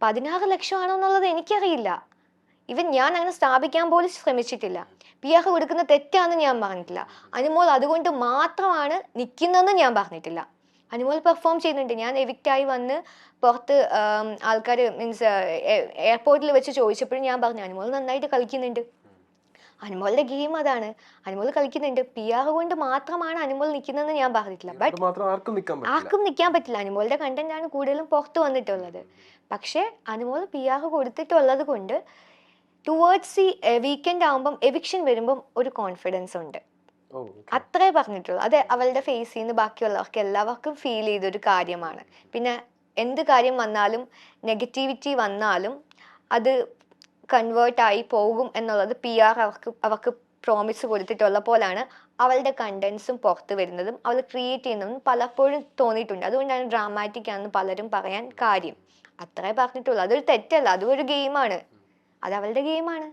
16 ലക്ഷം ആണോ എന്നുള്ളത് എനിക്കറിയില്ല. ഇവൻ ഞാൻ അങ്ങനെ സ്ഥാപിക്കാൻ പോലും ശ്രമിച്ചിട്ടില്ല. പിയാഹ് കൊടുക്കുന്ന തെറ്റാണെന്ന് ഞാൻ പറഞ്ഞിട്ടില്ല. അനുമോൾ അതുകൊണ്ട് മാത്രമാണ് നിൽക്കുന്നതെന്ന് ഞാൻ പറഞ്ഞിട്ടില്ല. അനുമോൾ പെർഫോം ചെയ്യുന്നുണ്ട്. ഞാൻ എവിക്റ്റായി വന്ന് പുറത്ത് ആൾക്കാർ മീൻസ് എയർപോർട്ടിൽ വെച്ച് ചോദിച്ചപ്പോഴും ഞാൻ പറഞ്ഞു അനുമോൾ നന്നായിട്ട് കളിക്കുന്നുണ്ട്. അനുമോളുടെ ഗെയിം അതാണ്. അനുമോൾ കളിക്കുന്നുണ്ട്. പിയാഹ് കൊണ്ട് മാത്രമാണ് അനുമോൾ നിൽക്കുന്നതെന്ന് ഞാൻ പറഞ്ഞിട്ടില്ല. ബട്ട് ആർക്കും നിൽക്കാൻ പറ്റില്ല. അനുമോളുടെ കണ്ടന്റ് ആണ് കൂടുതലും പുറത്ത് വന്നിട്ടുള്ളത്. പക്ഷേ അനുമോൾ പിയാഹ് കൊടുത്തിട്ടുള്ളത് കൊണ്ട് ടുവേർഡ്സ് ഈ വീക്കെൻഡ് ആകുമ്പം എവിക്ഷൻ വരുമ്പം ഒരു കോൺഫിഡൻസ് ഉണ്ട്. അത്രേ പറഞ്ഞിട്ടുള്ളൂ. അത് അവളുടെ ഫേസിൽ നിന്ന് ബാക്കിയുള്ളവർക്ക് എല്ലാവർക്കും ഫീൽ ചെയ്തൊരു കാര്യമാണ്. പിന്നെ എന്ത് കാര്യം വന്നാലും നെഗറ്റിവിറ്റി വന്നാലും അത് കൺവേർട്ടായി പോകും എന്നുള്ളത് PR അവർക്ക് പ്രോമിസ് കൊടുത്തിട്ടുള്ള പോലാണ് അവളുടെ കണ്ടന്റ്സും പുറത്ത് വരുന്നതും അവൾ ക്രിയേറ്റ് ചെയ്യുന്നതും പലപ്പോഴും തോന്നിയിട്ടുണ്ട്. അതുകൊണ്ടാണ് ഡ്രാമാറ്റിക് ആണെന്ന് പലരും പറയാൻ കാര്യം. അത്രേ പറഞ്ഞിട്ടുള്ളൂ. അതൊരു തെറ്റല്ല, അതൊരു ഗെയിമാണ്. അത് അവളുടെ ഗെയിമാണ്.